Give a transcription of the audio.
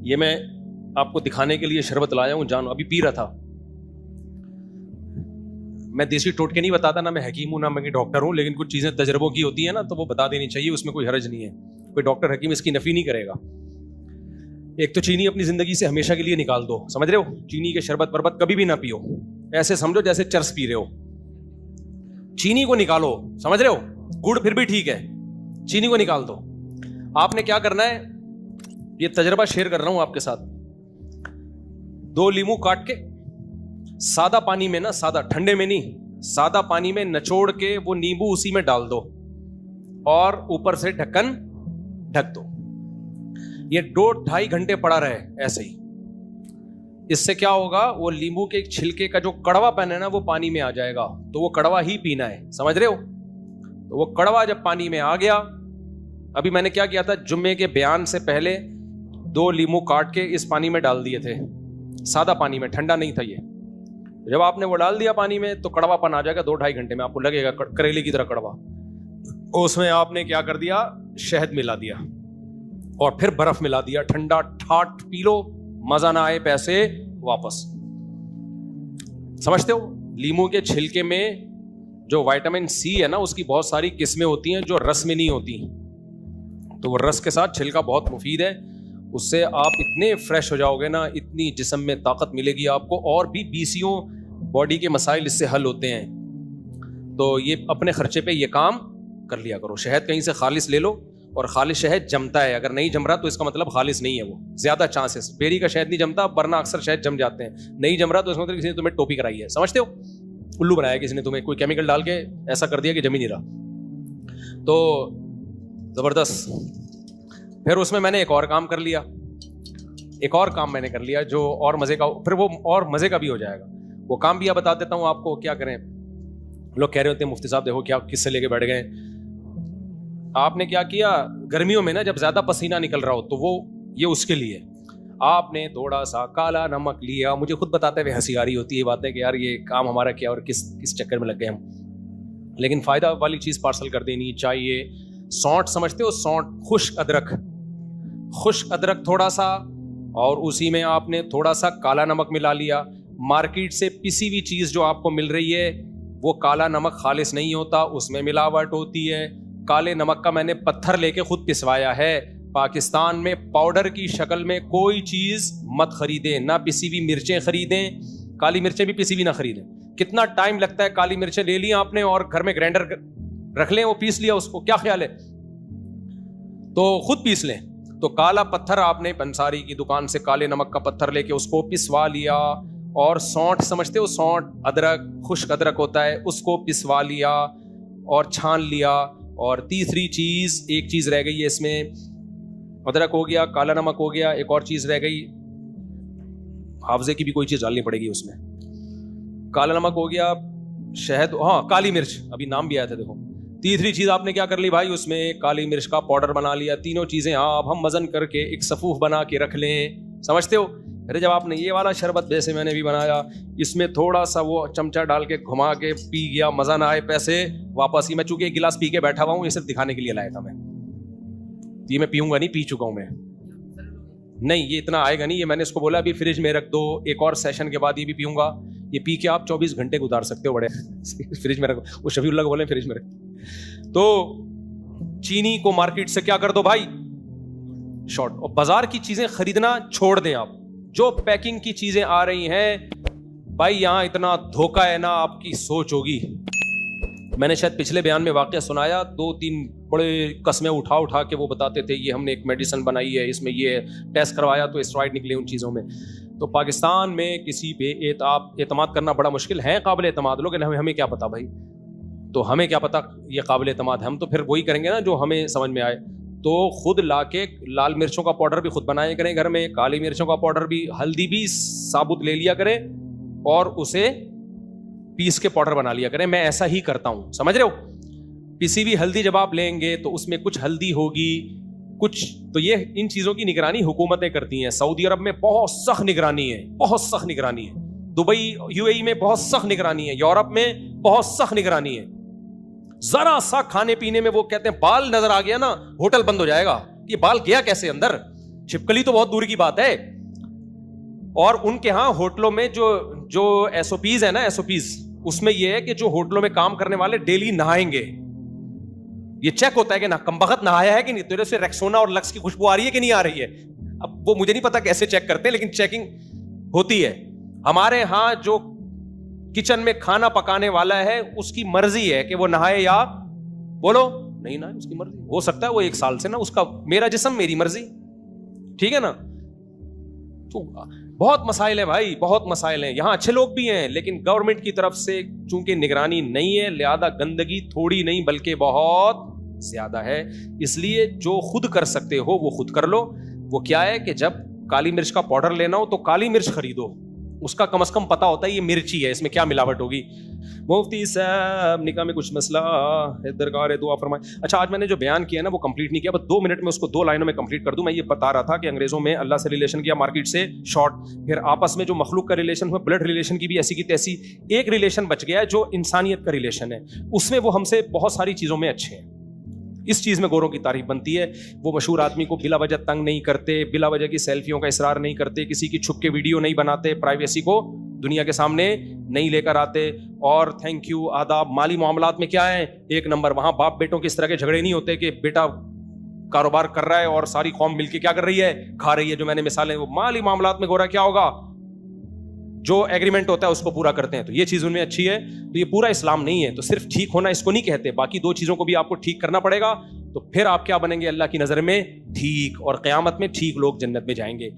یہ میں آپ کو دکھانے کے لیے شربت لایا ہوں، جانو ابھی پی رہا تھا. میں دیسی ٹوٹکے نہیں بتاتا، نہ میں حکیم ہوں نہ میں ڈاکٹر ہوں، لیکن کچھ چیزیں تجربوں کی ہوتی ہیں نا تو وہ بتا دینی چاہیے، اس میں کوئی حرج نہیں ہے. کوئی ڈاکٹر حکیم اس کی نفی نہیں کرے گا. ایک تو چینی اپنی زندگی سے ہمیشہ کے لیے نکال دو، سمجھ رہے ہو؟ چینی کے شربت پربت کبھی بھی نہ پیو، ایسے سمجھو جیسے چرس پی رہے ہو. چینی کو نکالو، سمجھ رہے ہو؟ گڑ پھر بھی ٹھیک ہے، چینی کو نکال دو. آپ نے کیا کرنا ہے، یہ تجربہ شیئر کر رہا ہوں آپ کے ساتھ. 2 لیمو کاٹ کے سادہ پانی میں، نا سادہ ٹھنڈے میں نہیں، سادہ پانی میں نچوڑ کے وہ نیمبو اسی میں ڈال دو اور اوپر سے ڈھکن ڈھک دو. یہ 2-2.5 گھنٹے پڑا رہے ایسے ہی. اس سے کیا ہوگا، وہ لیمبو کے ایک چھلکے کا جو کڑوا پن ہے نا وہ پانی میں آ جائے گا، تو وہ کڑوا ہی پینا ہے، سمجھ رہے ہو؟ تو وہ کڑوا جب پانی میں آ گیا، ابھی میں نے کیا کیا تھا، جمعے کے بیان سے پہلے 2 لیمو کاٹ کے اس پانی میں ڈال دیے تھے، سادہ پانی میں، ٹھنڈا نہیں تھا یہ. جب آپ نے وہ ڈال دیا پانی میں تو کڑوا پن آ جائے گا 2-2.5 گھنٹے میں، آپ کو لگے گا کریلے کی طرح کڑوا. اس میں آپ نے کیا کر دیا، شہد ملا دیا اور پھر برف ملا دیا، ٹھنڈا ٹھاٹ پی لو، مزہ نہ آئے پیسے واپس. سمجھتے ہو؟ لیمو کے چھلکے میں جو وائٹامن سی ہے نا اس کی بہت ساری قسمیں ہوتی ہیں جو رس میں نہیں ہوتی، تو وہ رس کے ساتھ چھلکا بہت مفید ہے. اس سے آپ اتنے فریش ہو جاؤ گے نا، اتنی جسم میں طاقت ملے گی آپ کو، اور بھی بیسیوں باڈی کے مسائل اس سے حل ہوتے ہیں. تو یہ اپنے خرچے پہ یہ کام کر لیا کرو. شہد کہیں سے خالص لے لو، اور خالص شہد جمتا ہے، اگر نہیں جم رہا تو اس کا مطلب خالص نہیں ہے، وہ زیادہ چانسز. بیری کا شہد نہیں جمتا ورنہ اکثر شہد جم جاتے ہیں. نہیں جم رہا تو اس کا مطلب کسی نے تمہیں ٹوپی کرائی ہے، سمجھتے ہو؟ الو بنایا کسی نے تمہیں، کوئی کیمیکل ڈال کے ایسا کر دیا کہ جم ہی نہیں رہا. تو زبردست. پھر اس میں نے ایک اور کام کر لیا، ایک اور کام میں نے کر لیا جو اور مزے کا، پھر وہ اور مزے کا بھی ہو جائے گا. وہ کام بھی بتا دیتا ہوں آپ کو. کیا کریں، لوگ کہہ رہے ہوتے ہیں مفتی صاحب دیکھو کیا کس سے لے کے بیٹھ گئے. آپ نے کیا کیا، گرمیوں میں نا جب زیادہ پسینہ نکل رہا ہو تو وہ یہ اس کے لیے آپ نے تھوڑا سا کالا نمک لیا. مجھے خود بتاتے ہوئے ہنسی آ رہی ہوتی ہے باتیں کہ یار یہ کام ہمارا کیا اور کس چکر میں لگ گئے ہم، لیکن فائدہ والی چیز پارسل کر دینی چاہیے. سونٹ سمجھتے ہو؟ سونٹ، خشک ادرک تھوڑا سا، اور اسی میں آپ نے تھوڑا سا کالا نمک ملا لیا. مارکیٹ سے پسی ہوئی چیز جو آپ کو مل رہی ہے وہ کالا نمک خالص نہیں ہوتا، اس میں ملاوٹ ہوتی ہے. کالے نمک کا میں نے پتھر لے کے خود پسوایا ہے. پاکستان میں پاؤڈر کی شکل میں کوئی چیز مت خریدیں، نہ پسی ہوئی مرچیں خریدیں، کالی مرچیں بھی پسی ہوئی نہ خریدیں. کتنا ٹائم لگتا ہے، کالی مرچیں لے لی آپ نے اور گھر میں گرائنڈر رکھ لیں، وہ پیس لیا، اس کو کیا خیال ہے، تو خود پیس لیں. تو کالا پتھر آپ نے پنساری کی دکان سے کالے نمک کا پتھر لے کے اس کو پسوا لیا. اور سونٹ سمجھتے ہو؟ سونٹ، ادرک، خشک ادرک ہوتا ہے، اس کو پسوا لیا اور چھان لیا. اور تیسری چیز، ایک چیز رہ گئی ہے اس میں، ادرک ہو گیا، کالا نمک ہو گیا، ایک اور چیز رہ گئی، حافظے کی بھی کوئی چیز ڈالنی پڑے گی اس میں. کالا نمک ہو گیا، شہد، ہاں کالی مرچ، ابھی نام بھی آیا تھا دیکھو. تیسری چیز آپ نے کیا کر لی بھائی، اس میں کالی مرچ کا پاؤڈر بنا لیا. تینوں چیزیں آپ ہم وزن کر کے ایک صفوف بنا کے رکھ لیں، سمجھتے ہو؟ پھر جب آپ نے یہ والا شربت جیسے میں نے بھی بنایا، اس میں تھوڑا سا وہ چمچہ ڈال کے گھما کے پی گیا، مزہ نہ آئے پیسے واپس ہی. میں چونکہ ایک گلاس پی کے بیٹھا ہوا ہوں، یہ صرف دکھانے کے لیے لایا تھا میں. یہ میں پیوں گا نہیں، پی چکا ہوں میں، نہیں یہ اتنا آئے گا نہیں. یہ میں نے اس کو بولا ابھی فریج میں رکھ دو، ایک اور سیشن کے بعد یہ بھی پیوں گا. یہ پی کے آپ 24 گھنٹے گزار سکتے ہو بڑے. فریج میں رکھو، وہ شفیع اللہ کو بولے فریج میں رکھ. تو چینی کو مارکیٹ سے کیا کر دو بھائی، شارٹ. اور بازار کی چیزیں خریدنا چھوڑ دیں آپ. جو پیکنگ کی چیزیں آ رہی ہیں بھائی، یہاں اتنا دھوکہ ہے نا، آپ کی سوچ ہوگی. میں نے شاید پچھلے بیان میں واقعہ سنایا، 2-3 بڑے قسمیں اٹھا کے وہ بتاتے تھے یہ ہم نے ایک میڈیسن بنائی ہے، اس میں یہ ٹیسٹ کروایا تو اسٹرائڈ نکلے ان چیزوں میں. تو پاکستان میں کسی پہ اعتماد کرنا بڑا مشکل ہے. قابل اعتماد لوگ، ہمیں کیا پتا بھائی، تو ہمیں کیا پتا یہ قابل اعتماد ہے، ہم تو پھر وہی کریں گے نا جو ہمیں سمجھ میں آئے. تو خود لا کے لال مرچوں کا پاؤڈر بھی خود بنایا کریں گھر میں، کالی مرچوں کا پاؤڈر بھی، ہلدی بھی ثابت لے لیا کریں اور اسے پیس کے پاؤڈر بنا لیا کریں. میں ایسا ہی کرتا ہوں، سمجھ رہے ہو؟ پسی ہوئی ہلدی جب آپ لیں گے تو اس میں کچھ ہلدی ہوگی، کچھ تو یہ ان چیزوں کی نگرانی حکومتیں کرتی ہیں. سعودی عرب میں بہت سخت نگرانی ہے، بہت سخت نگرانی ہے. دبئی UAE میں بہت سخت نگرانی ہے. یورپ میں بہت سخت نگرانی ہے. ذرا سا کھانے پینے میں وہ کہتے ہیں بال نظر آ گیا نا ہوٹل بند ہو جائے گا. یہ بال گیا کیسے اندر؟ چھپکلی تو بہت دور کی بات ہے. اور ان کے ہاں ہوٹلوں میں جو ایس او پیز ہے نا, ایس او پیز, اس میں یہ ہے کہ جو ہوٹلوں میں کام کرنے والے ڈیلی نہائیں گے. یہ چیک ہوتا ہے کہ کمبخت نہایا ہے کہ نہیں, تیرے سے ریکسونا اور لکس کی خوشبو آ رہی ہے کہ نہیں آ رہی ہے. اب وہ مجھے نہیں پتا کیسے چیک کرتے ہیں, لیکن چیکنگ ہوتی ہے. ہمارے ہاں جو کچن میں کھانا پکانے والا ہے اس کی مرضی ہے کہ وہ نہائے یا بولو نہیں نہائے, اس کی مرضی. ہو سکتا ہے وہ 1 سال سے نا اس کا, میرا جسم میری مرضی, ٹھیک ہے نا. تو بہت مسائل ہیں بھائی, بہت مسائل ہیں. یہاں اچھے لوگ بھی ہیں, لیکن گورنمنٹ کی طرف سے چونکہ نگرانی نہیں ہے, لہذا گندگی تھوڑی نہیں بلکہ بہت زیادہ ہے. اس لیے جو خود کر سکتے ہو وہ خود کر لو. وہ کیا ہے کہ جب کالی مرچ کا پاؤڈر لینا ہو تو کالی مرچ خریدو, اس کا کم از کم پتا ہوتا ہے یہ مرچی ہے, اس میں کیا ملاوٹ ہوگی. مفتی صاحب نکاح میں کچھ مسئلہ ہے, درکار ہے دعا فرمائیں. اچھا, آج میں نے جو بیان کیا نا وہ کمپلیٹ نہیں کیا, بس 2 منٹ میں اس کو 2 لائنوں میں کمپلیٹ کر دوں. میں یہ بتا رہا تھا کہ انگریزوں میں اللہ سے ریلیشن کیا, مارکیٹ سے شارٹ, پھر آپس میں جو مخلوق کا ریلیشن ہوا, بلڈ ریلیشن کی بھی ایسی کی تیسی. ایک ریلیشن بچ گیا جو انسانیت کا ریلیشن ہے, اس میں وہ ہم سے بہت ساری چیزوں میں اچھے ہیں. اس چیز میں گوروں کی تعریف بنتی ہے. وہ مشہور آدمی کو بلا وجہ تنگ نہیں کرتے, بلا وجہ کی سیلفیوں کا اصرار نہیں کرتے, کسی کی چھپ کے ویڈیو نہیں بناتے, پرائیویسی کو دنیا کے سامنے نہیں لے کر آتے. اور تھینک یو, آداب. مالی معاملات میں کیا ہے, 1 نمبر. وہاں باپ بیٹوں کے اس طرح کے جھگڑے نہیں ہوتے کہ بیٹا کاروبار کر رہا ہے اور ساری قوم مل کے کیا کر رہی ہے, کھا رہی ہے. جو میں نے مثالیں, وہ مالی معاملات میں گورا کیا ہوگا, جو ایگریمنٹ ہوتا ہے اس کو پورا کرتے ہیں. تو یہ چیز ان میں اچھی ہے. تو یہ پورا اسلام نہیں ہے. تو صرف ٹھیک ہونا اس کو نہیں کہتے, باقی 2 چیزوں کو بھی آپ کو ٹھیک کرنا پڑے گا. تو پھر آپ کیا بنیں گے اللہ کی نظر میں, ٹھیک, اور قیامت میں ٹھیک لوگ جنت میں جائیں گے.